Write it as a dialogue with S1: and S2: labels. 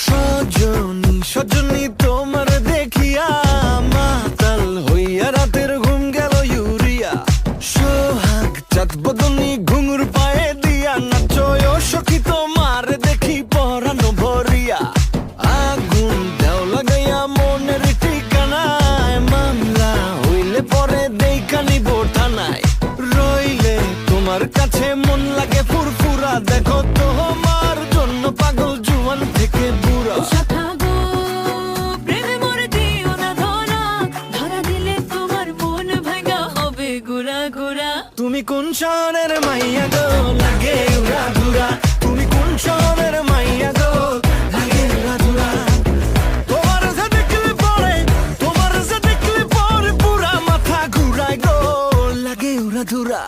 S1: সজনী সজনী তোমার দেখিয়া মাতাল হইয়া রাতের ঘুম গেল ইউরিয়া সোহাগ চাঁদ বদনী ঘুঙুর পায়ে দিয়া নাচয় সখী তোমার দেখি পরানো ভরিয়া আগুন দেও লাগাইয়া মনের ঠিকানায় মামলা হইলে পরে দেখা নিব থানায় রইলে তোমার কাছে মন লাগে ফুরফুরা দেখো তোমার জন্য পাগল জুয়ান থেকে বুড়া তুমি কোন শহরের মাইয়া গো লাগে উড়া ধুরা তুমি কোন শহরের মাইয়া গো লাগে উড়া ধুরা তোমার যে দেখলে পরে পুরা মাথা ঘুরায় গো লাগে উড়া ধুরা